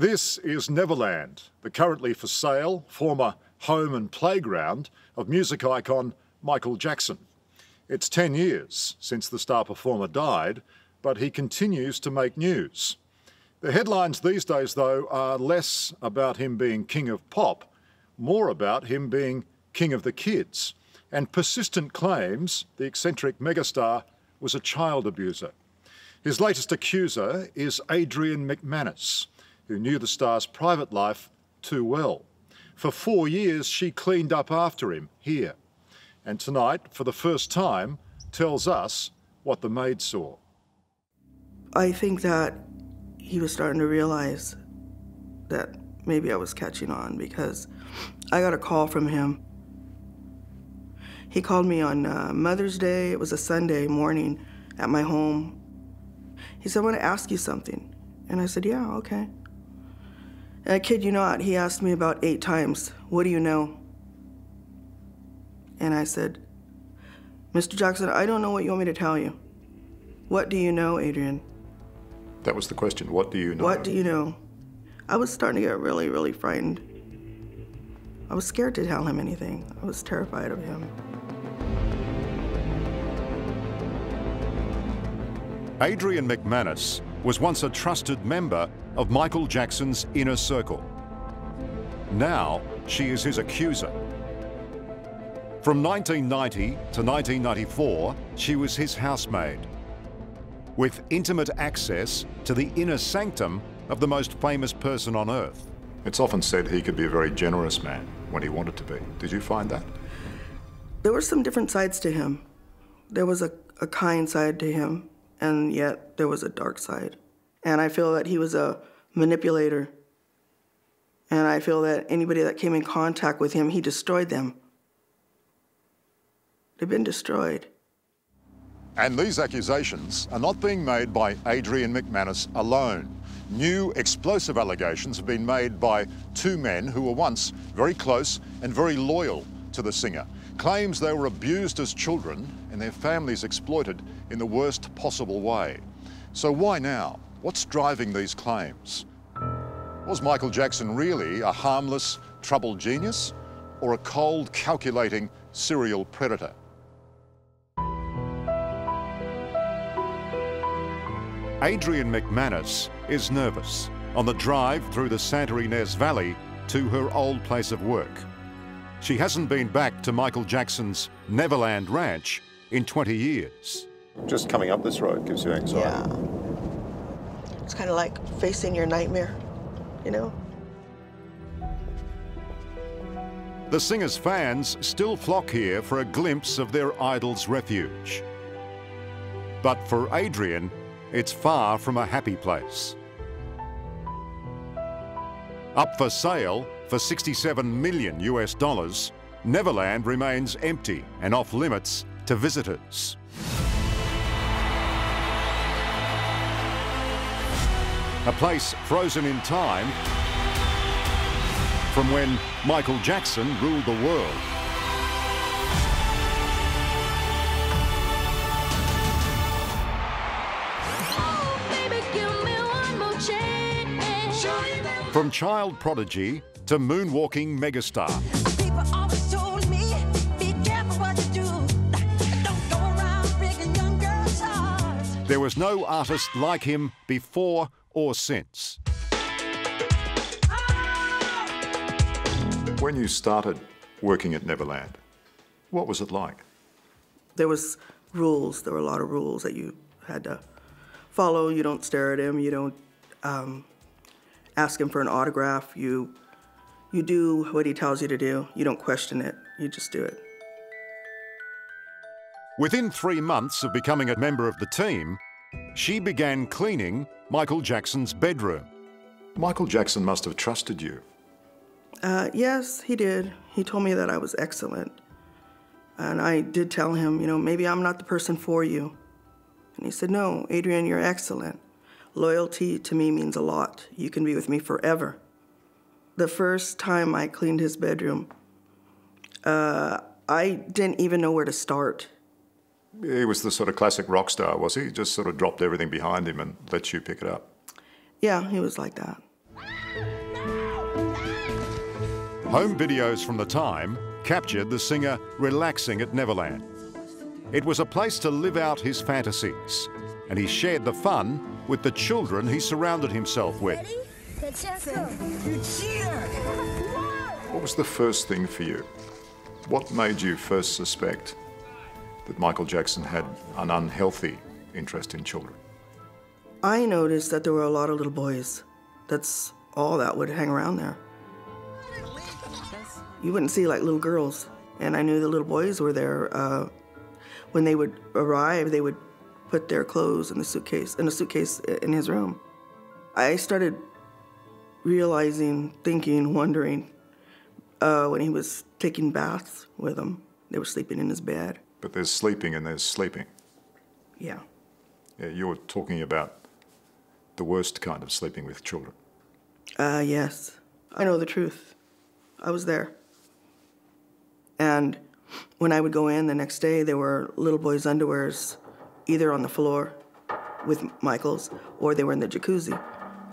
This is Neverland, the currently for sale former home and playground of music icon Michael Jackson. It's 10 years since the star performer died, but he continues to make news. The headlines these days, though, are less about him being king of pop, more about him being king of the kids, and persistent claims the eccentric megastar was a child abuser. His latest accuser is Adrian McManus, who knew the star's private life too well. For 4 years, she cleaned up after him here. And tonight, for the first time, tells us what the maid saw. I think that he was starting to realize that maybe I was catching on, because I got a call from him. He called me on Mother's Day. It was a Sunday morning at my home. He said, "I want to ask you something." And I said, "Yeah, okay." And I kid you not, he asked me about 8 times, "What do you know?" And I said, "Mr. Jackson, I don't know what you want me to tell you." "What do you know, Adrian?" That was the question. What do you know? What do you know? I was starting to get really, really frightened. I was scared to tell him anything. I was terrified of him. Adrian McManus was once a trusted member of Michael Jackson's inner circle. Now she is his accuser. From 1990 to 1994, she was his housemaid, with intimate access to the inner sanctum of the most famous person on earth. It's often said he could be a very generous man when he wanted to be. Did you find that? There were some different sides to him. There was a kind side to him, and yet there was a dark side. And I feel that he was a manipulator. And I feel that anybody that came in contact with him, he destroyed them. They've been destroyed. And these accusations are not being made by Adrian McManus alone. New explosive allegations have been made by 2 men who were once very close and very loyal to the singer. Claims they were abused as children and their families exploited in the worst possible way. So why now? What's driving these claims? Was Michael Jackson really a harmless, troubled genius, or a cold, calculating serial predator? Adrian McManus is nervous on the drive through the Santa Ynez Valley to her old place of work. She hasn't been back to Michael Jackson's Neverland Ranch in 20 years. Just coming up this road gives you anxiety. Yeah. It's kind of like facing your nightmare, you know? The singer's fans still flock here for a glimpse of their idol's refuge. But for Adrian, it's far from a happy place. Up for sale for $67 million, Neverland remains empty and off limits to visitors. A place frozen in time from when Michael Jackson ruled the world. From child prodigy to moonwalking megastar. People always told me, be careful what you do. Don't go around breaking young girls' hearts. There was no artist like him before or since. When you started working at Neverland, what was it like? There was rules. There were a lot of rules that you had to follow. You don't stare at him. You don't ask him for an autograph. You do what he tells you to do. You don't question it. You just do it. Within 3 months of becoming a member of the team, she began cleaning Michael Jackson's bedroom. Michael Jackson must have trusted you. Yes, he did. He told me that I was excellent. And I did tell him, you know, maybe I'm not the person for you. And he said, "No, Adrian, you're excellent. Loyalty to me means a lot. You can be with me forever." The first time I cleaned his bedroom, I didn't even know where to start. He was the sort of classic rock star, was he? Just sort of dropped everything behind him and let you pick it up. Yeah, he was like that. Home videos from the time captured the singer relaxing at Neverland. It was a place to live out his fantasies, and he shared the fun with the children he surrounded himself with. What was the first thing for you? What made you first suspect that Michael Jackson had an unhealthy interest in children? I noticed that there were a lot of little boys. That's all that would hang around there. You wouldn't see like little girls, and I knew the little boys were there. When they would arrive, they would put their clothes in a suitcase in his room. I started realizing, thinking, wondering, when he was taking baths with them, they were sleeping in his bed. But there's sleeping and there's sleeping. Yeah. Yeah, you're talking about the worst kind of sleeping with children. Yes. I know the truth. I was there. And when I would go in the next day, there were little boys' underwears either on the floor with Michael's or they were in the jacuzzi.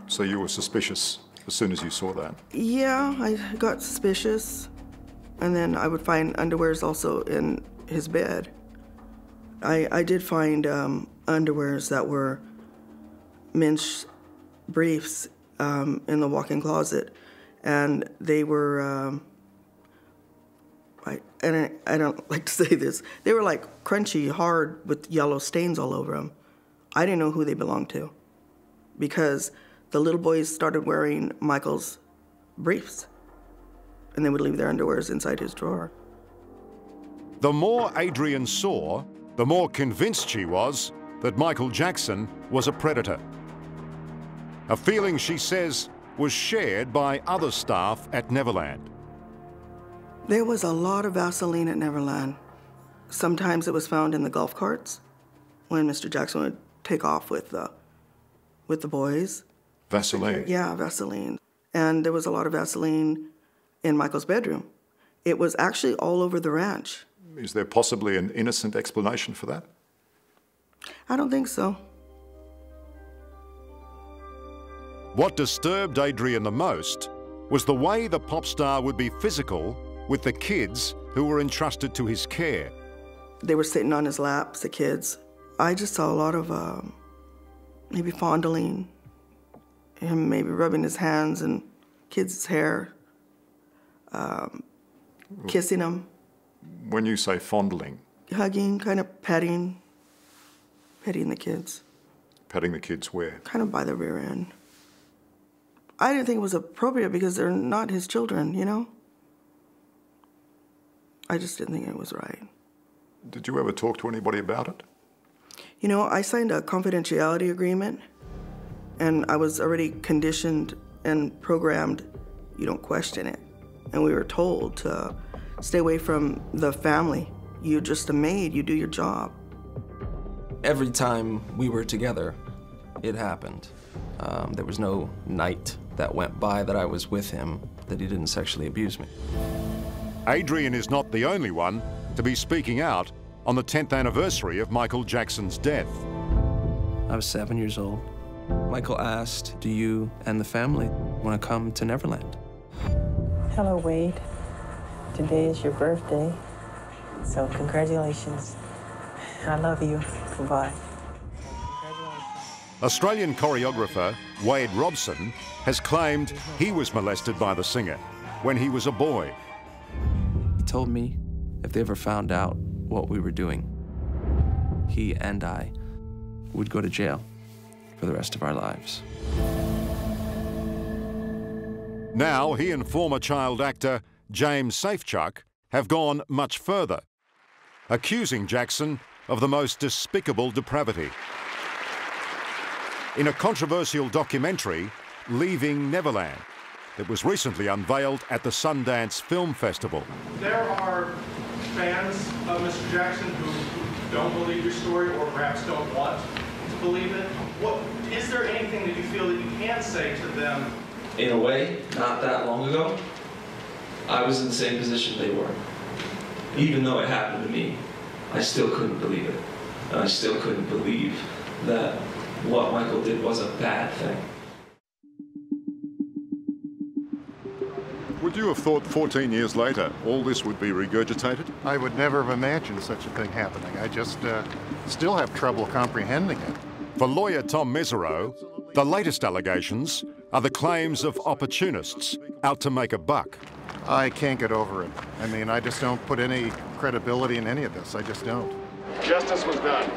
So you were suspicious as soon as you saw that? Yeah, I got suspicious. And then I would find underwears also in his bed. I did find underwears that were men's briefs in the walk-in closet, and they were, I don't like to say this, they were like crunchy, hard, with yellow stains all over them. I didn't know who they belonged to because the little boys started wearing Michael's briefs, and they would leave their underwears inside his drawer. The more Adrienne saw, the more convinced she was that Michael Jackson was a predator. A feeling she says was shared by other staff at Neverland. There was a lot of Vaseline at Neverland. Sometimes it was found in the golf carts when Mr. Jackson would take off with the boys. Vaseline? Yeah, Vaseline. And there was a lot of Vaseline in Michael's bedroom. It was actually all over the ranch. Is there possibly an innocent explanation for that? I don't think so. What disturbed Adrienne the most was the way the pop star would be physical with the kids who were entrusted to his care. They were sitting on his laps, the kids. I just saw a lot of maybe fondling, him maybe rubbing his hands in kids' hair, kissing them. When you say fondling? Hugging, kind of petting the kids. Petting the kids where? Kind of by the rear end. I didn't think it was appropriate because they're not his children, you know? I just didn't think it was right. Did you ever talk to anybody about it? You know, I signed a confidentiality agreement, and I was already conditioned and programmed, you don't question it. And we were told to stay away from the family. You're just a maid, you do your job. Every time we were together, it happened. There was no night that went by that I was with him that he didn't sexually abuse me. Adrienne is not the only one to be speaking out on the 10th anniversary of Michael Jackson's death. I was 7 years old. Michael asked, do you and the family want to come to Neverland? Hello, Wade. Today is your birthday, so congratulations. I love you. Goodbye. Australian choreographer Wade Robson has claimed he was molested by the singer when he was a boy. He told me if they ever found out what we were doing, he and I would go to jail for the rest of our lives. Now he and former child actor James Safechuck have gone much further, accusing Jackson of the most despicable depravity. In a controversial documentary, Leaving Neverland, that was recently unveiled at the Sundance Film Festival. There are fans of Mr. Jackson who don't believe your story or perhaps don't want to believe it. Is there anything that you feel that you can say to them? In a way, not that long ago, I was in the same position they were. Even though it happened to me, I still couldn't believe it. And I still couldn't believe that what Michael did was a bad thing. Would you have thought 14 years later all this would be regurgitated? I would never have imagined such a thing happening. I just still have trouble comprehending it. For lawyer Tom Mesereau, the latest allegations are the claims of opportunists out to make a buck. I can't get over it. I mean, I just don't put any credibility in any of this. I just don't. Justice was done.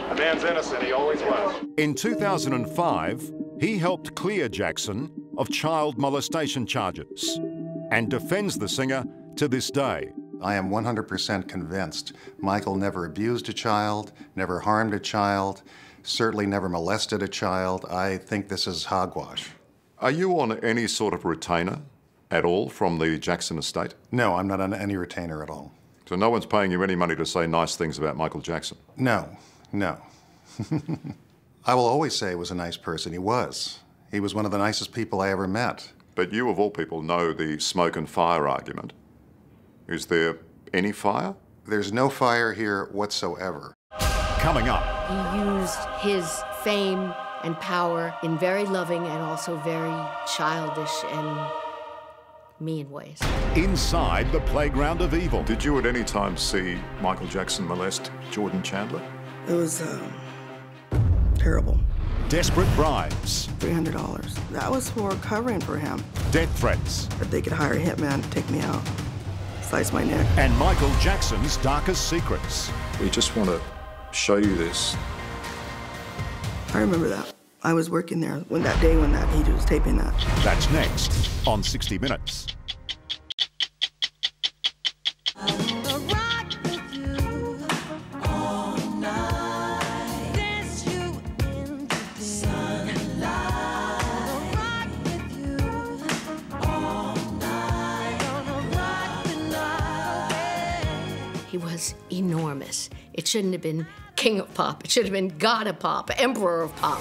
The man's innocent. He always was. In 2005, he helped clear Jackson of child molestation charges and defends the singer to this day. I am 100% convinced Michael never abused a child, never harmed a child, certainly never molested a child. I think this is hogwash. Are you on any sort of retainer at all from the Jackson estate? No, I'm not on any retainer at all. So no one's paying you any money to say nice things about Michael Jackson? No, no. I will always say he was a nice person. He was. He was one of the nicest people I ever met. But you, of all people, know the smoke and fire argument. Is there any fire? There's no fire here whatsoever. Coming up. He used his fame and power in very loving and also very childish and mean ways. Inside the playground of evil. Did you at any time see Michael Jackson molest Jordan Chandler? It was terrible. Desperate bribes. $300. That was for covering for him. Death threats. That they could hire a hitman to take me out, slice my neck. And Michael Jackson's darkest secrets. We just want to show you this. I remember that. I was working there when he was taping that. That's next on 60 Minutes. He was enormous. It shouldn't have been King of Pop. It should have been God of Pop, Emperor of Pop.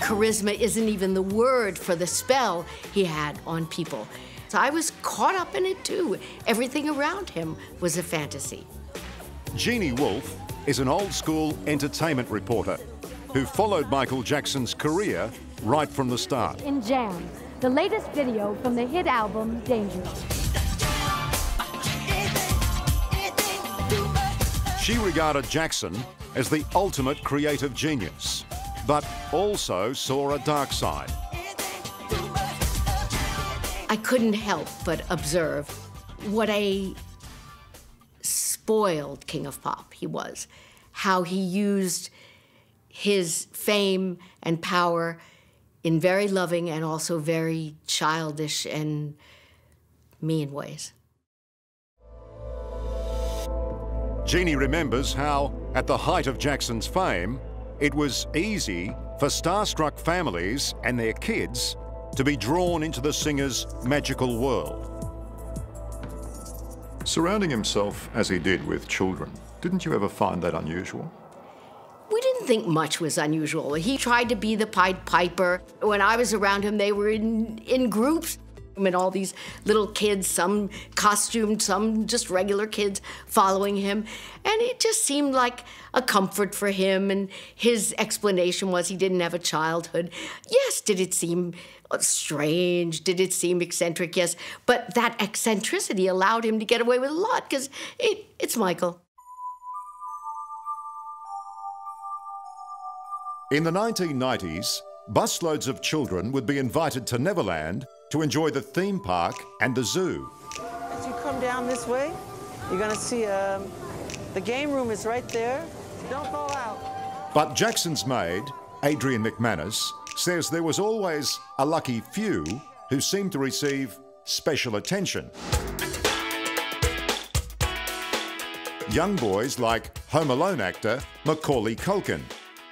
Charisma isn't even the word for the spell he had on people. So I was caught up in it too. Everything around him was a fantasy. Jeannie Wolfe is an old-school entertainment reporter who followed Michael Jackson's career right from the start. In Jam, the latest video from the hit album, Dangerous. She regarded Jackson as the ultimate creative genius, but also saw a dark side. I couldn't help but observe what a spoiled King of Pop he was, how he used his fame and power in very loving and also very childish and mean ways. Jeannie remembers how, at the height of Jackson's fame, it was easy for star-struck families and their kids to be drawn into the singer's magical world. Surrounding himself as he did with children, didn't you ever find that unusual? We didn't think much was unusual. He tried to be the Pied Piper. When I was around him, they were in groups. And all these little kids, some costumed, some just regular kids following him. And it just seemed like a comfort for him. And his explanation was he didn't have a childhood. Yes, did it seem strange? Did it seem eccentric? Yes. But that eccentricity allowed him to get away with a lot because it's Michael. In the 1990s, busloads of children would be invited to Neverland to enjoy the theme park and the zoo. As you come down this way, you're going to see the game room is right there. Don't fall out. But Jackson's maid, Adrian McManus, says there was always a lucky few who seemed to receive special attention. Young boys like Home Alone actor Macaulay Culkin,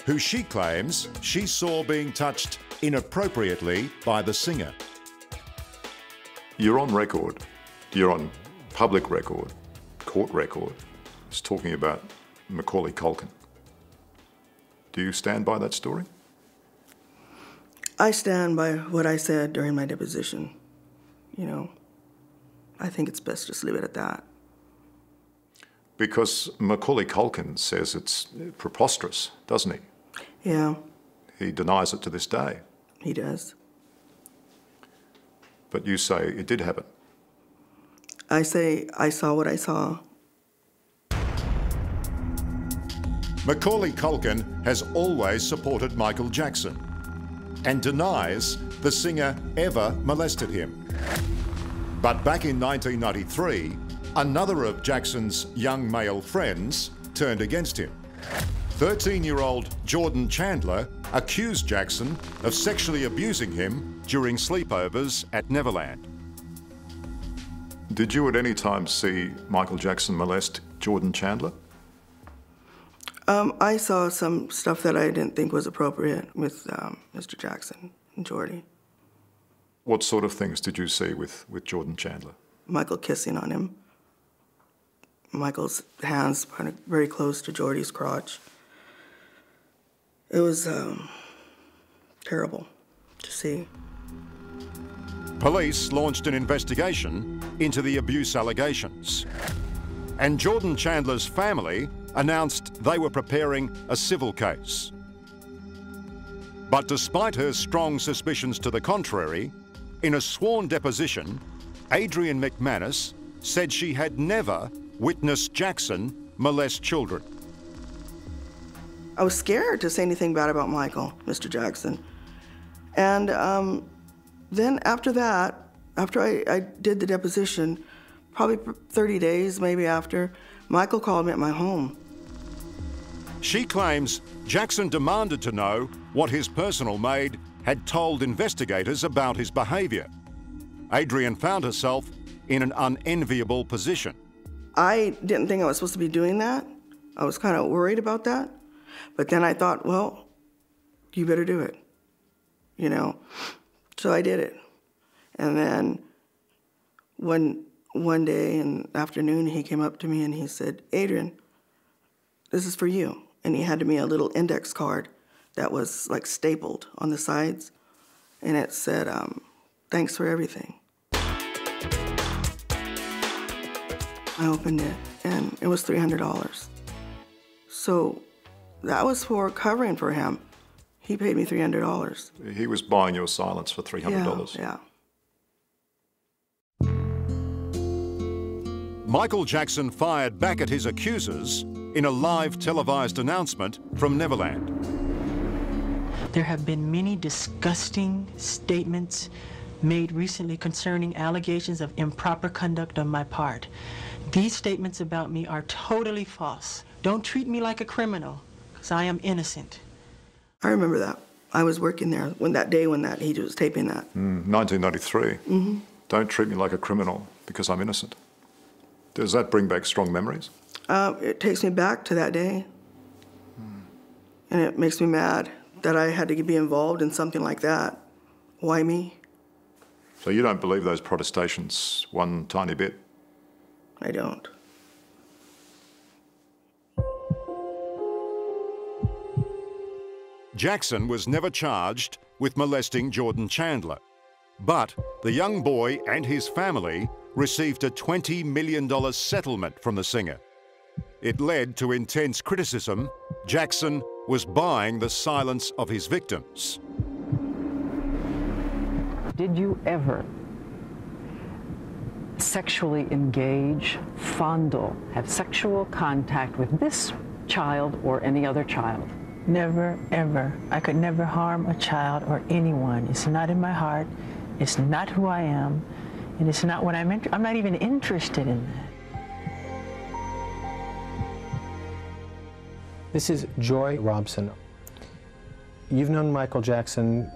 who she claims she saw being touched inappropriately by the singer. You're on record, you're on public record, court record, it's talking about Macaulay Culkin. Do you stand by that story? I stand by what I said during my deposition. You know, I think it's best just leave it at that. Because Macaulay Culkin says it's preposterous, doesn't he? Yeah, He denies it to this day. he does. But you say it did happen. I say I saw what I saw. Macaulay Culkin has always supported Michael Jackson and denies the singer ever molested him. But back in 1993, another of Jackson's young male friends turned against him. 13-year-old Jordan Chandler accused Jackson of sexually abusing him during sleepovers at Neverland. Did you at any time see Michael Jackson molest Jordan Chandler? I saw some stuff that I didn't think was appropriate with Mr. Jackson and Jordy. What sort of things did you see with Jordan Chandler? Michael kissing on him. Michael's hands kind of very close to Jordy's crotch. It was terrible to see. Police launched an investigation into the abuse allegations. And Jordan Chandler's family announced they were preparing a civil case. But despite her strong suspicions to the contrary, in a sworn deposition, Adrienne McManus said she had never witnessed Jackson molest children. I was scared to say anything bad about Michael, Mr. Jackson. And then after that, after I did the deposition, probably 30 days maybe after, Michael called me at my home. She claims Jackson demanded to know what his personal maid had told investigators about his behaviour. Adrienne found herself in an unenviable position. I didn't think I was supposed to be doing that. I was kind of worried about that. But then I thought, well, you better do it, you know. So I did it. And then one day in the afternoon, he came up to me and he said, Adrienne, this is for you. And he handed me a little index card that was like stapled on the sides. And it said, thanks for everything. I opened it and it was $300. So that was for covering for him. He paid me $300. He was buying your silence for $300. Yeah. Michael Jackson fired back at his accusers in a live televised announcement from Neverland. There have been many disgusting statements made recently concerning allegations of improper conduct on my part. These statements about me are totally false. Don't treat me like a criminal, because I am innocent. I remember that. I was working there when he was taping that. 1993. Mm-hmm. Don't treat me like a criminal because I'm innocent. Does that bring back strong memories? It takes me back to that day. And it makes me mad that I had to be involved in something like that. Why me? So you don't believe those protestations one tiny bit? I don't. Jackson was never charged with molesting Jordan Chandler, but the young boy and his family received a $20 million settlement from the singer. It led to intense criticism. Jackson was buying the silence of his victims. Did you ever sexually engage, fondle, have sexual contact with this child or any other child? Never, ever. I could never harm a child or anyone. It's not in my heart. It's not who I am. And it's not what I'm not even interested in that. This is Joy Robson. You've known Michael Jackson.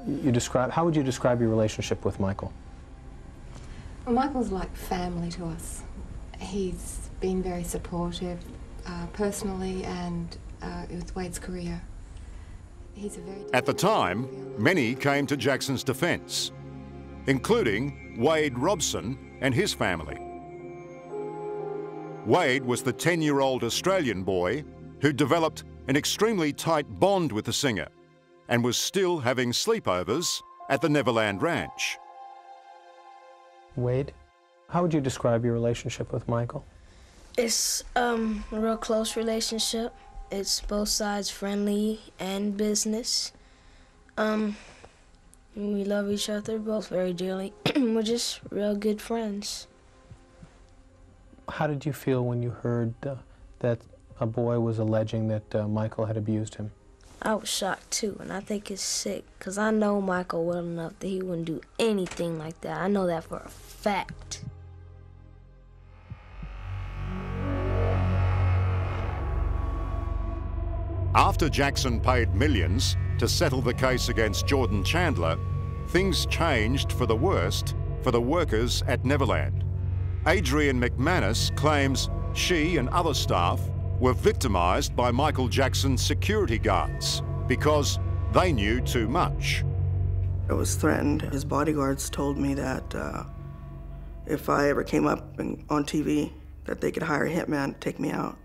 How would you describe your relationship with Michael? Well, Michael's like family to us. He's been very supportive personally and with Wade's career. He's a very... At the time, many came to Jackson's defense, including Wade Robson and his family. Wade was the 10-year-old Australian boy who developed an extremely tight bond with the singer and was still having sleepovers at the Neverland Ranch. Wade? How would you describe your relationship with Michael? It's a real close relationship. It's both sides friendly and business. We love each other both very dearly. We're just real good friends. How did you feel when you heard that a boy was alleging that Michael had abused him? I was shocked too, and I think it's sick, because I know Michael well enough that he wouldn't do anything like that. I know that for a fact. After Jackson paid millions to settle the case against Jordan Chandler, things changed for the worst for the workers at Neverland. Adrienne McManus claims she and other staff were victimised by Michael Jackson's security guards because they knew too much. I was threatened. His bodyguards told me that if I ever came up on TV, that they could hire a hitman to take me out,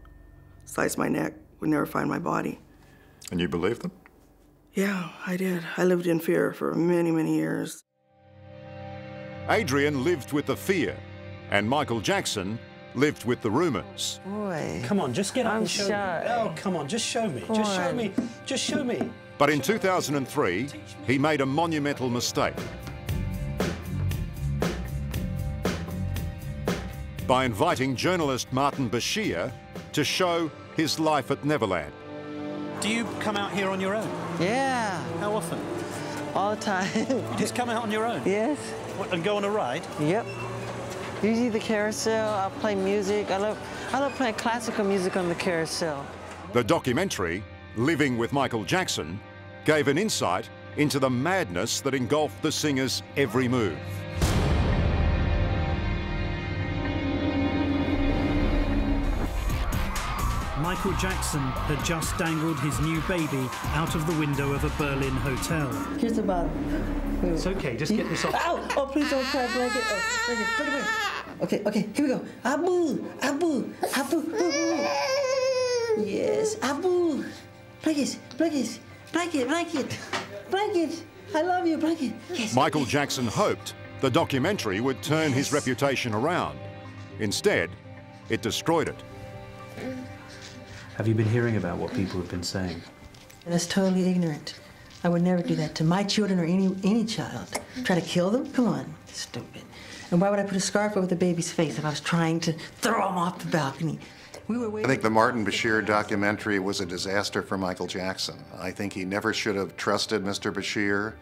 slice my neck, would never find my body. And you believed them? Yeah, I did. I lived in fear for many, many years. Adrienne lived with the fear, and Michael Jackson lived with the rumours. Boy. Come on, just get up I'm and show shy. me. Oh, come on, just show me. Just show me. Just show me. But in 2003, he made a monumental mistake. By inviting journalist Martin Bashir to show his life at Neverland. Do you come out here on your own? Yeah. How often? All the time. You just come out on your own? Yes. What, and go on a ride? Yep. Usually the carousel, I play music. I love playing classical music on the carousel. The documentary, Living with Michael Jackson, gave an insight into the madness that engulfed the singer's every move. Michael Jackson had just dangled his new baby out of the window of a Berlin hotel. Here's the bottom. It's okay, just get this off. Ow! Oh, please don't cry, blanket. Oh, blanket, put it away. Okay, here we go. Abu, Abu, Abu, Abu. Yes, Abu. Blanket, blanket, blanket, blanket, blanket. I love you, blanket. Yes. Michael Jackson hoped the documentary would turn his reputation around. Instead, it destroyed it. Have you been hearing about what people have been saying? That's totally ignorant. I would never do that to my children or any child. Try to kill them? Come on, stupid. And why would I put a scarf over the baby's face if I was trying to throw him off the balcony? I think the Martin Bashir documentary was a disaster for Michael Jackson. I think he never should have trusted Mr. Bashir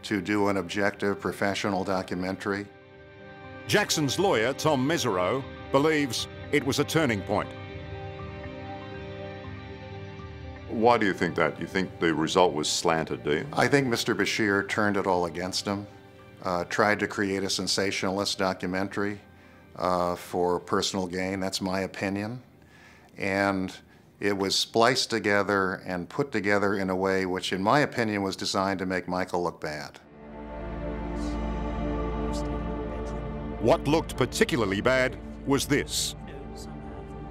to do an objective, professional documentary. Jackson's lawyer, Tom Mesereau, believes it was a turning point. Why do you think that? You think the result was slanted, do you? I think Mr. Bashir turned it all against him, tried to create a sensationalist documentary for personal gain. That's my opinion. And it was spliced together and put together in a way which, in my opinion, was designed to make Michael look bad. What looked particularly bad was this.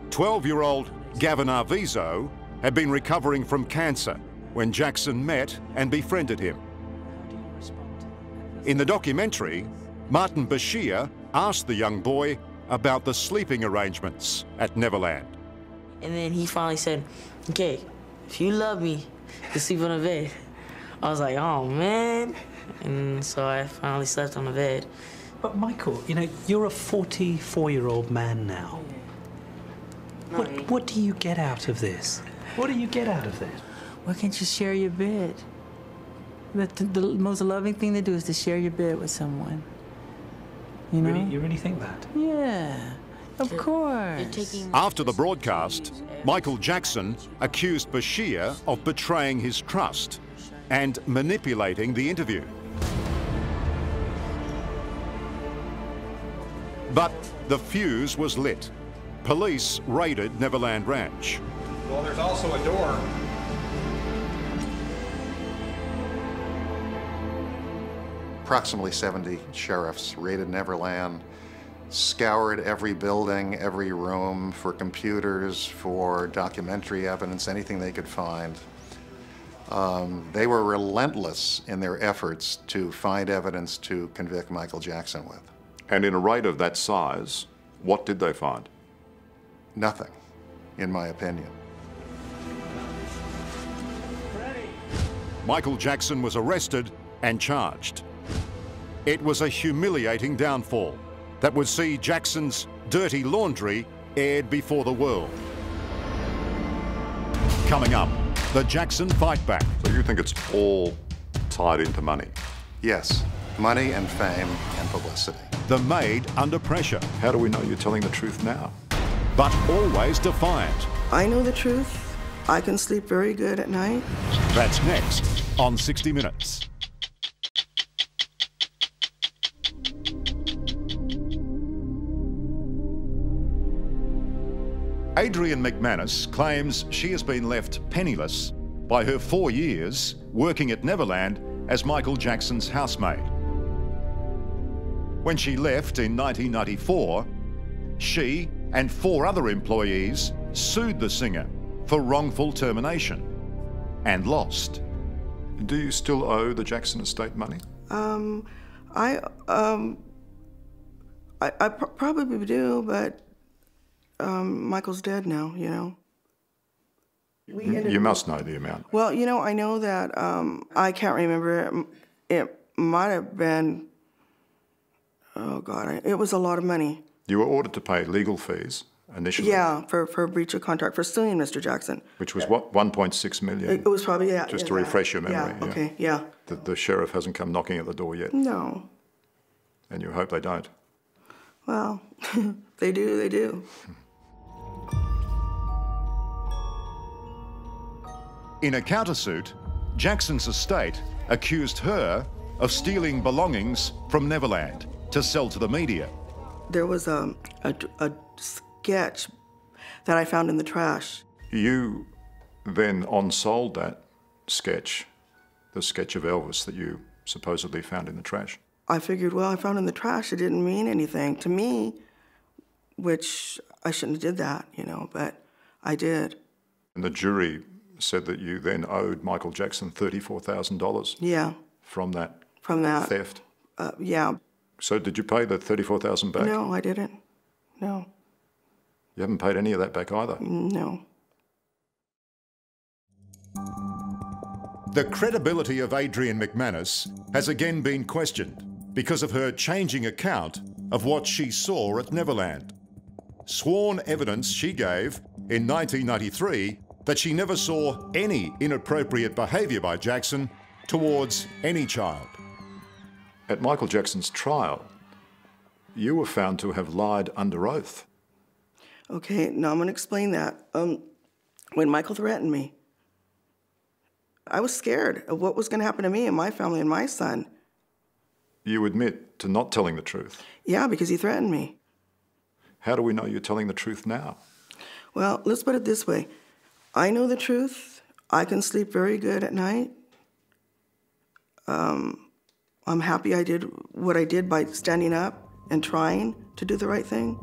12-year-old Gavin Arvizo had been recovering from cancer when Jackson met and befriended him. In the documentary, Martin Bashir asked the young boy about the sleeping arrangements at Neverland. And then he finally said, okay, if you love me, you sleep on the bed. I was like, oh, man. And so I finally slept on the bed. But Michael, you know, you're a 44-year-old man now. What do you get out of this? What do you get out of this? Why can't you share your bed? The most loving thing to do is to share your bed with someone. You know? You really think that? Yeah, of course. After the broadcast, Michael Jackson accused Bashir of betraying his trust and manipulating the interview. But the fuse was lit. Police raided Neverland Ranch. Well, there's also a door. Approximately 70 sheriffs raided Neverland, scoured every building, every room for computers, for documentary evidence, anything they could find. They were relentless in their efforts to find evidence to convict Michael Jackson with. And in a raid of that size, what did they find? Nothing, in my opinion. Michael Jackson was arrested and charged. It was a humiliating downfall that would see Jackson's dirty laundry aired before the world. Coming up, the Jackson fight back. So you think it's all tied into money? Yes, money and fame and publicity. The maid under pressure. How do we know you're telling the truth now? But always defiant. I know the truth. I can sleep very good at night. That's next on 60 Minutes. Adrienne McManus claims she has been left penniless by her 4 years working at Neverland as Michael Jackson's housemaid. When she left in 1994, she and 4 other employees sued the singer for wrongful termination and lost. Do you still owe the Jackson estate money? I probably do, but Michael's dead now, you know. You must know the amount. Well, you know, I know that I can't remember. It might have been, oh God, it was a lot of money. You were ordered to pay legal fees initially. Yeah, for breach of contract, for suing Mr. Jackson. Which was what, 1.6 million? It was probably, yeah. Just to refresh your memory. Yeah, okay, yeah. The sheriff hasn't come knocking at the door yet. No. And you hope they don't. Well, they do, they do. In a countersuit, Jackson's estate accused her of stealing belongings from Neverland to sell to the media. There was a sketch that I found in the trash. You then on-sold that sketch, the sketch of Elvis that you supposedly found in the trash. I figured, well, I found it in the trash. It didn't mean anything to me, which I shouldn't have did that, you know, but I did. And the jury said that you then owed Michael Jackson $34,000. Yeah. From that theft. Yeah. So did you pay the $34,000 back? No, I didn't. No. You haven't paid any of that back either? No. The credibility of Adrienne McManus has again been questioned because of her changing account of what she saw at Neverland. Sworn evidence she gave in 1993 that she never saw any inappropriate behaviour by Jackson towards any child. At Michael Jackson's trial, you were found to have lied under oath. Okay, now I'm going to explain that. When Michael threatened me, I was scared of what was going to happen to me and my family and my son. You admit to not telling the truth? Yeah, because he threatened me. How do we know you're telling the truth now? Well, let's put it this way. I know the truth. I can sleep very good at night. I'm happy I did what I did by standing up and trying to do the right thing.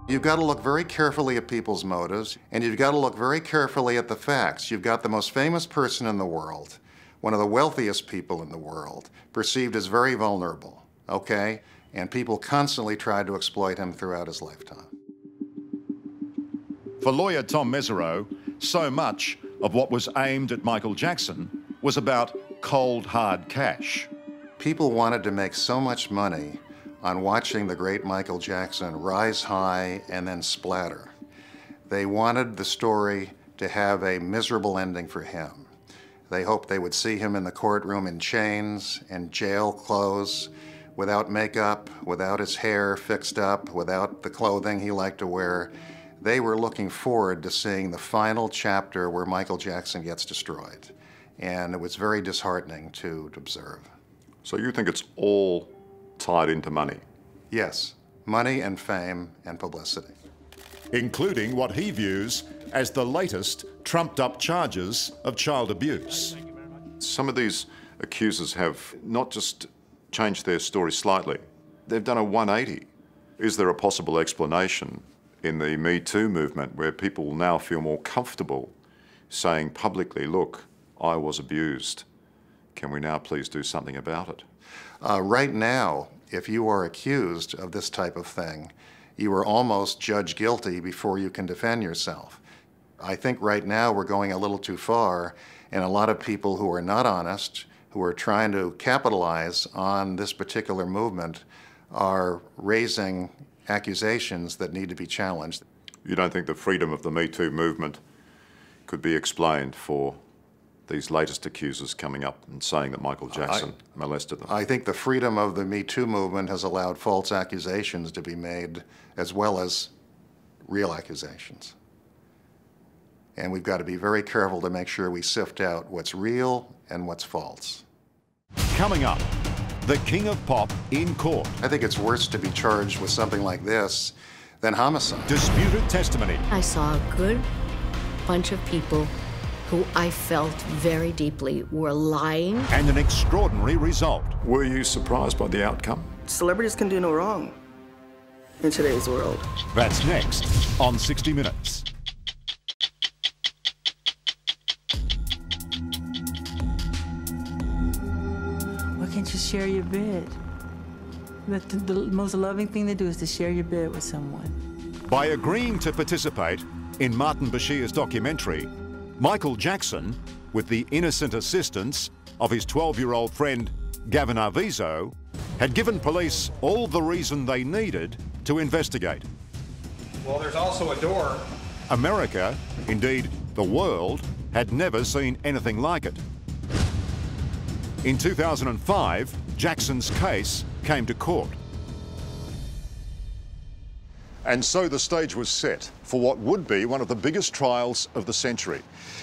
You've got to look very carefully at people's motives, and you've got to look very carefully at the facts. You've got the most famous person in the world, one of the wealthiest people in the world, perceived as very vulnerable, okay? And people constantly tried to exploit him throughout his lifetime. For lawyer Tom Mesereau, so much of what was aimed at Michael Jackson was about cold, hard cash. People wanted to make so much money on watching the great Michael Jackson rise high and then splatter. They wanted the story to have a miserable ending for him. They hoped they would see him in the courtroom in chains and jail clothes, without makeup, without his hair fixed up, without the clothing he liked to wear. They were looking forward to seeing the final chapter where Michael Jackson gets destroyed. And it was very disheartening to observe. So you think it's all tied into money? Yes, money and fame and publicity. Including what he views as the latest trumped-up charges of child abuse. Some of these accusers have not just changed their story slightly, they've done a 180. Is there a possible explanation in the Me Too movement where people now feel more comfortable saying publicly, look, I was abused. Can we now please do something about it? Right now, if you are accused of this type of thing, you are almost judged guilty before you can defend yourself. I think right now we're going a little too far, and a lot of people who are not honest, who are trying to capitalize on this particular movement, are raising accusations that need to be challenged. You don't think the freedom of the Me Too movement could be explained for these latest accusers coming up and saying that Michael Jackson molested them? I think the freedom of the Me Too movement has allowed false accusations to be made as well as real accusations. And we've got to be very careful to make sure we sift out what's real and what's false. Coming up, the King of Pop in court. I think it's worse to be charged with something like this than homicide. Disputed testimony. I saw a good bunch of people who I felt very deeply were lying. And an extraordinary result. Were you surprised by the outcome? Celebrities can do no wrong in today's world. That's next on 60 Minutes. Why can't you share your bed? The most loving thing to do is to share your bed with someone. By agreeing to participate in Martin Bashir's documentary, Michael Jackson, with the innocent assistance of his 12-year-old friend Gavin Arvizo, had given police all the reason they needed to investigate. Well, there's also a door. America, indeed the world, had never seen anything like it. In 2005, Jackson's case came to court. And so the stage was set for what would be one of the biggest trials of the century.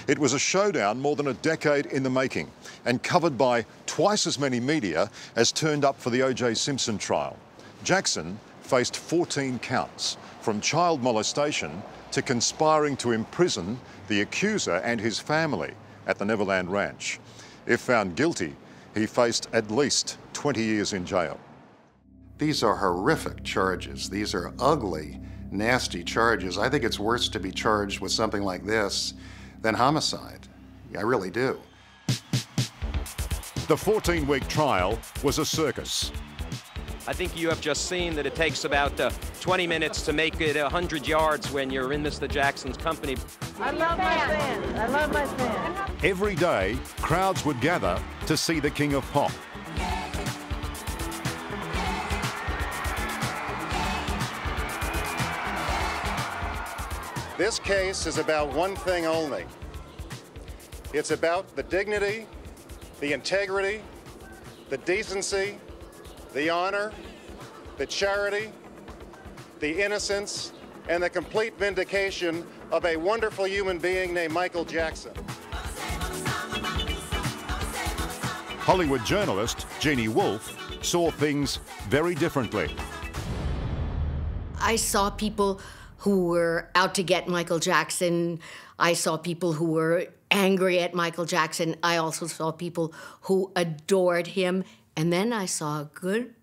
It was a showdown more than a decade in the making and covered by twice as many media as turned up for the O.J. Simpson trial. Jackson faced 14 counts, from child molestation to conspiring to imprison the accuser and his family at the Neverland Ranch. If found guilty, he faced at least 20 years in jail. These are horrific charges. These are ugly, nasty charges. I think it's worse to be charged with something like this than homicide. I really do. The 14-week trial was a circus. I think you have just seen that it takes about 20 minutes to make it 100 yards when you're in Mr. Jackson's company. I love my fans. I love my fans. Every day, crowds would gather to see the King of Pop. This case is about one thing only. It's about the dignity, the integrity, the decency, the honor, the charity, the innocence, and the complete vindication of a wonderful human being named Michael Jackson. Hollywood journalist Jeannie Wolf saw things very differently. I saw people who were out to get Michael Jackson. I saw people who were angry at Michael Jackson. I also saw people who adored him. And then I saw a good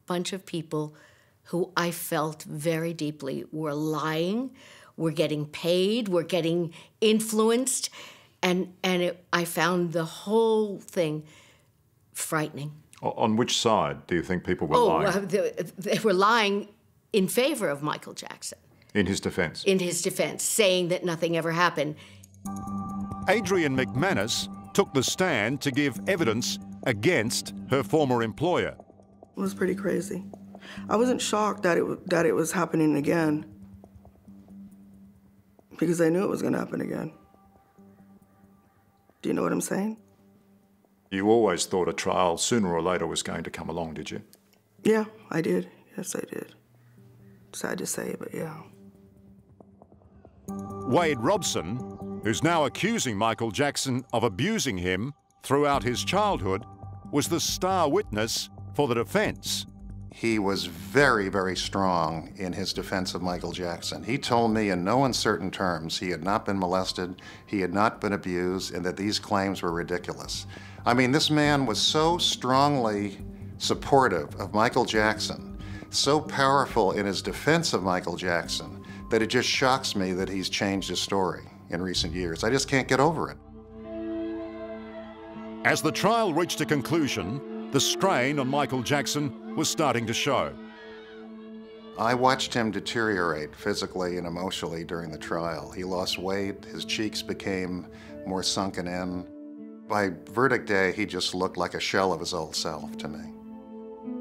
bunch of people who I felt very deeply were lying, were getting paid, were getting influenced. And I found the whole thing frightening. On which side do you think people were lying? They were lying in favor of Michael Jackson. In his defense? In his defense, saying that nothing ever happened. Adrienne McManus took the stand to give evidence against her former employer. It was pretty crazy. I wasn't shocked that it was happening again, because I knew it was going to happen again. Do you know what I'm saying? You always thought a trial sooner or later was going to come along, did you? Yeah, I did. Yes, I did. Sad to say, but yeah. Wade Robson, who's now accusing Michael Jackson of abusing him throughout his childhood, was the star witness for the defense. He was very, very strong in his defense of Michael Jackson. He told me in no uncertain terms he had not been molested, he had not been abused, and that these claims were ridiculous. I mean, this man was so strongly supportive of Michael Jackson, so powerful in his defense of Michael Jackson, that it just shocks me that he's changed his story in recent years. I just can't get over it. As the trial reached a conclusion, the strain on Michael Jackson was starting to show. I watched him deteriorate physically and emotionally during the trial. He lost weight, his cheeks became more sunken in. By verdict day, he just looked like a shell of his old self to me.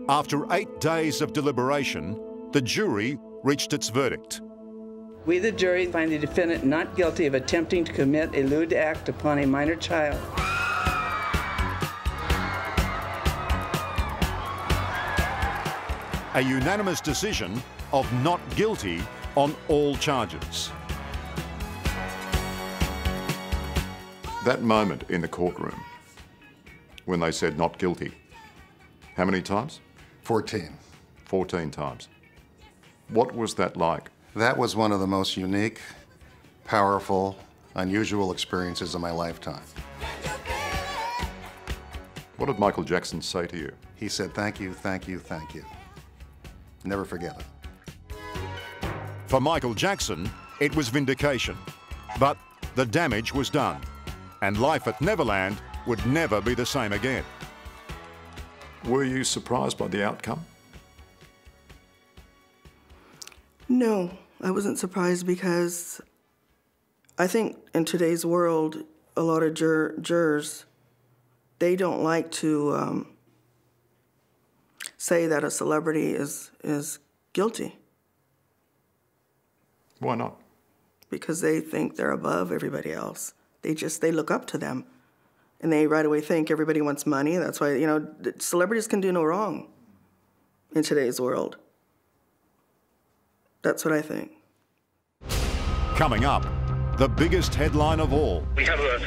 After 8 days of deliberation, the jury reached its verdict. We, the jury, find the defendant not guilty of attempting to commit a lewd act upon a minor child. A unanimous decision of not guilty on all charges. That moment in the courtroom when they said not guilty, how many times? 14. 14 times. What was that like? That was one of the most unique, powerful, unusual experiences of my lifetime. What did Michael Jackson say to you? He said, "Thank you, thank you, thank you." Never forget it. For Michael Jackson, it was vindication. But the damage was done, and life at Neverland would never be the same again. Were you surprised by the outcome? No, I wasn't surprised because I think in today's world, a lot of jurors, they don't like to say that a celebrity is guilty. Why not? Because they think they're above everybody else. They look up to them. And they right away think everybody wants money. That's why, you know, celebrities can do no wrong in today's world. That's what I think. Coming up, the biggest headline of all. We have a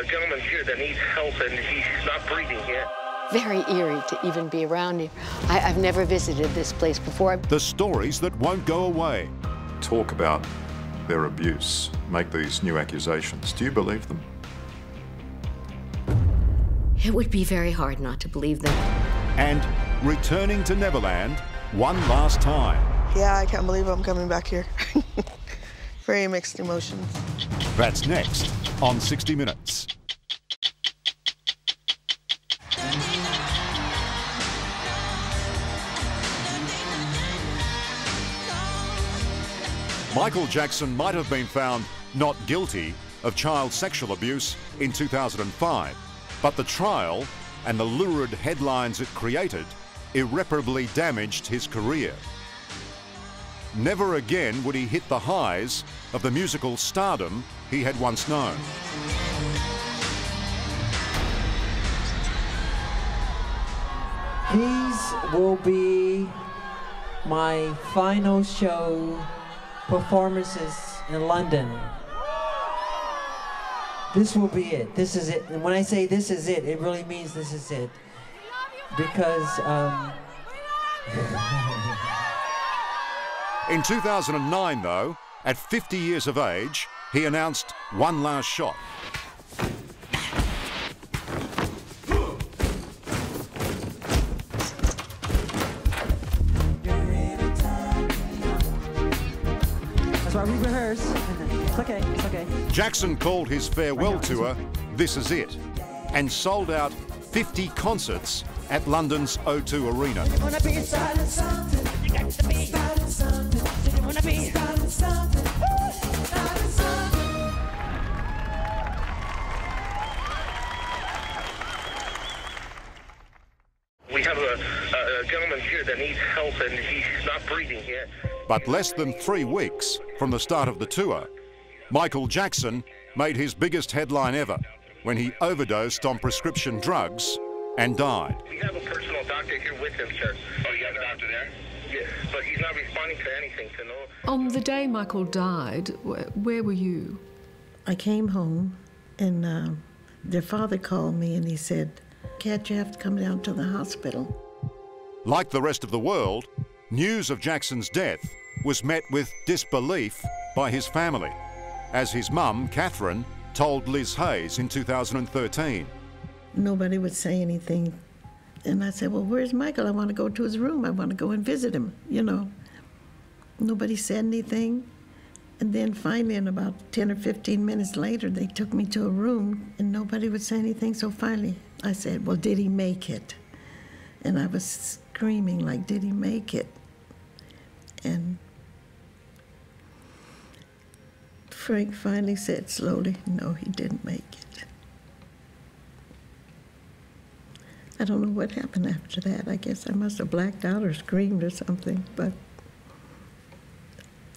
gentleman here that needs help and he's not breathing yet. Very eerie to even be around here. I've never visited this place before. The stories that won't go away. Talk about their abuse, make these new accusations. Do you believe them? It would be very hard not to believe them. And returning to Neverland one last time. Yeah, I can't believe I'm coming back here. Very mixed emotions. That's next on 60 Minutes. Michael Jackson might have been found not guilty of child sexual abuse in 2005, but the trial and the lurid headlines it created irreparably damaged his career. Never again would he hit the highs of the musical stardom he had once known. These will be my final show performances in London. This will be it. This is it. And when I say this is it, it really means this is it. Because In 2009, though, at 50 years of age, he announced one last shot. that's why we rehearse. It's okay, it's okay. Jackson called his farewell tour This Is It, and sold out 50 concerts at London's O2 Arena. We have a gentleman here that needs help and he's not breathing yet. But less than 3 weeks from the start of the tour, Michael Jackson made his biggest headline ever when he overdosed on prescription drugs and died. We have a personal doctor here with him, sir. Oh, you have a doctor there? Yeah, but he's not responding to anything to know. On the day Michael died, where were you? I came home and their father called me and he said, "Kat, you have to come down to the hospital." Like the rest of the world, news of Jackson's death was met with disbelief by his family, as his mum, Catherine, told Liz Hayes in 2013. Nobody would say anything. And I said, "Well, where's Michael? I want to go to his room. I want to go and visit him," you know. Nobody said anything. And then finally, in about 10 or 15 minutes later, they took me to a room and nobody would say anything. So finally, I said, "Well, did he make it?" And I was screaming like, did he make it? And Frank finally said slowly, no, he didn't make it. I don't know what happened after that. I guess I must have blacked out or screamed or something, but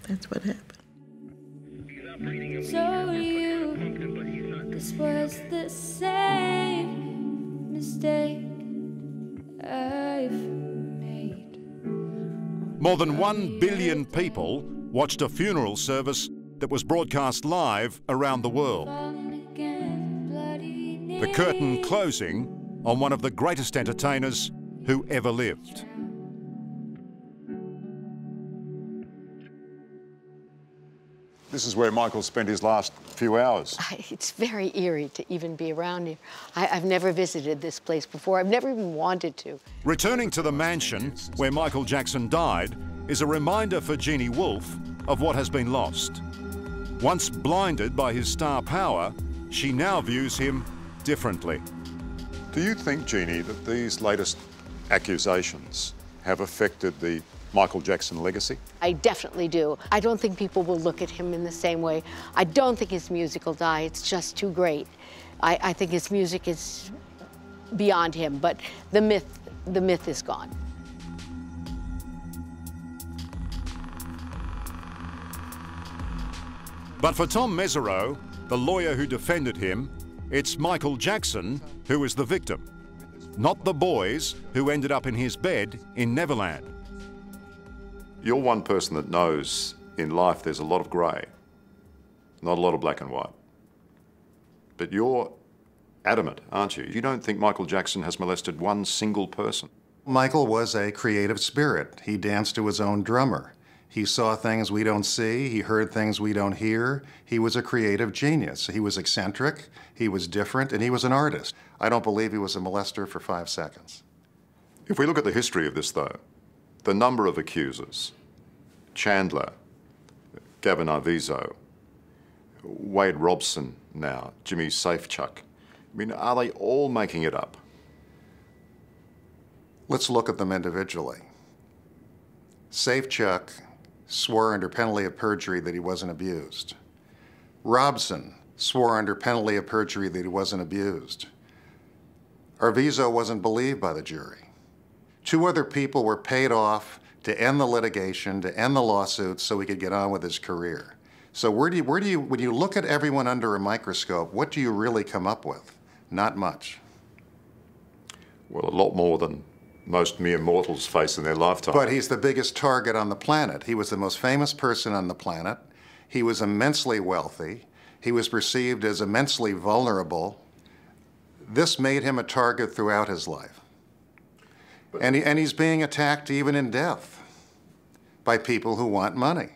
that's what happened. So this was the same mistake I've made. More than 1 billion people watched a funeral service that was broadcast live around the world. The curtain closing on one of the greatest entertainers who ever lived. This is where Michael spent his last few hours. It's very eerie to even be around here. I've never visited this place before. I've never even wanted to. Returning to the mansion where Michael Jackson died is a reminder for Jeannie Wolf of what has been lost. Once blinded by his star power, she now views him differently. Do you think, Jeannie, that these latest accusations have affected the Michael Jackson legacy? I definitely do. I don't think people will look at him in the same way. I don't think his music will die. It's just too great. I think his music is beyond him, but the myth is gone. But for Tom Mesereau, the lawyer who defended him, it's Michael Jackson who is the victim, not the boys who ended up in his bed in Neverland. You're one person that knows in life there's a lot of grey, not a lot of black and white. But you're adamant, aren't you? You don't think Michael Jackson has molested one single person. Michael was a creative spirit. He danced to his own drummer. He saw things we don't see. He heard things we don't hear. He was a creative genius. He was eccentric, he was different, and he was an artist. I don't believe he was a molester for 5 seconds. If we look at the history of this, though, the number of accusers, Chandler, Gavin Arvizo, Wade Robson now, Jimmy Safechuck, I mean, are they all making it up? Let's look at them individually. Safechuck swore under penalty of perjury that he wasn't abused. Robson swore under penalty of perjury that he wasn't abused. Arvizo wasn't believed by the jury. 2 other people were paid off to end the litigation, to end the lawsuits so he could get on with his career. So when you look at everyone under a microscope, what do you really come up with? Not much. Well, a lot more than most mere mortals face in their lifetime. But he's the biggest target on the planet. He was the most famous person on the planet. He was immensely wealthy. He was perceived as immensely vulnerable. This made him a target throughout his life. And he's being attacked even in death by people who want money.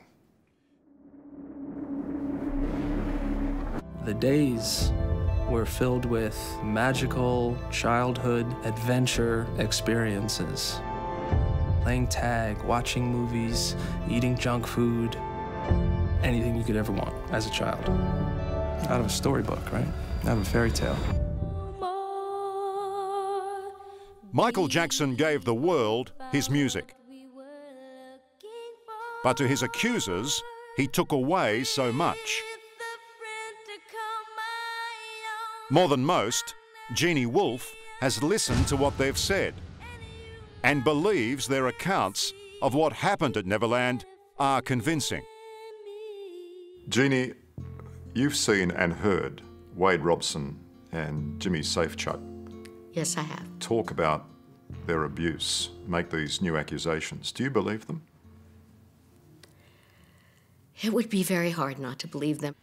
The days were filled with magical childhood adventure experiences. Playing tag, watching movies, eating junk food, anything you could ever want as a child. Out of a storybook, right? Out of a fairy tale. Michael Jackson gave the world his music. But to his accusers, he took away so much. More than most, Jeannie Wolf has listened to what they've said and believes their accounts of what happened at Neverland are convincing. Jeannie, you've seen and heard Wade Robson and Jimmy Safechuck. Yes, I have. Talk about their abuse, make these new accusations. Do you believe them? It would be very hard not to believe them.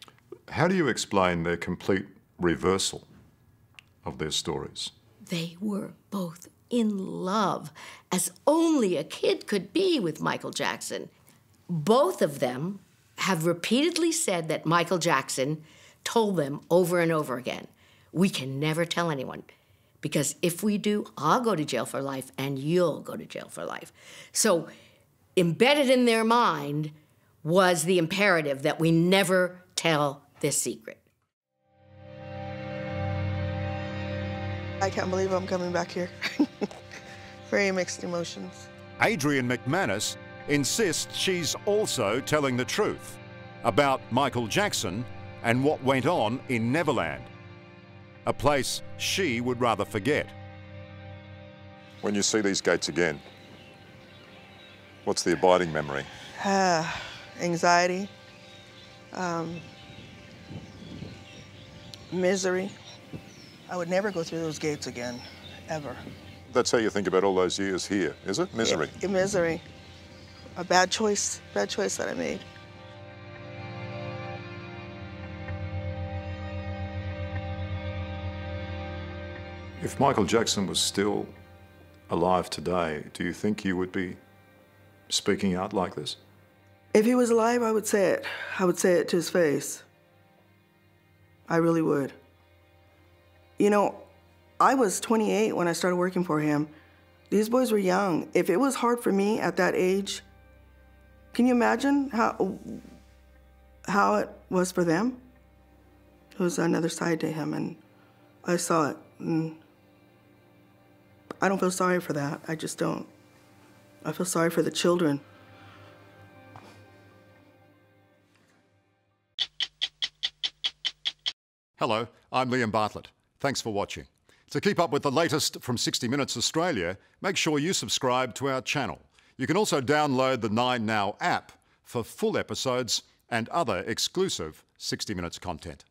How do you explain their complete reversal of their stories? They were both in love, as only a kid could be with Michael Jackson. Both of them have repeatedly said that Michael Jackson told them over and over again, we can never tell anyone, because if we do, I'll go to jail for life and you'll go to jail for life. So embedded in their mind was the imperative that we never tell this secret. I can't believe I'm coming back here. Very mixed emotions. Adrian McManus insists she's also telling the truth about Michael Jackson and what went on in Neverland, a place she would rather forget. When you see these gates again, what's the abiding memory? Anxiety, misery. I would never go through those gates again, ever. That's how you think about all those years here, is it? Misery. Yeah, misery. A bad choice that I made. If Michael Jackson was still alive today, do you think you would be speaking out like this? If he was alive, I would say it. I would say it to his face. I really would. You know, I was 28 when I started working for him. These boys were young. If it was hard for me at that age, can you imagine how it was for them? It was another side to him, and I saw it. And I don't feel sorry for that. I just don't. I feel sorry for the children. Hello, I'm Liam Bartlett. Thanks for watching. To keep up with the latest from 60 Minutes Australia, make sure you subscribe to our channel. You can also download the 9Now app for full episodes and other exclusive 60 Minutes content.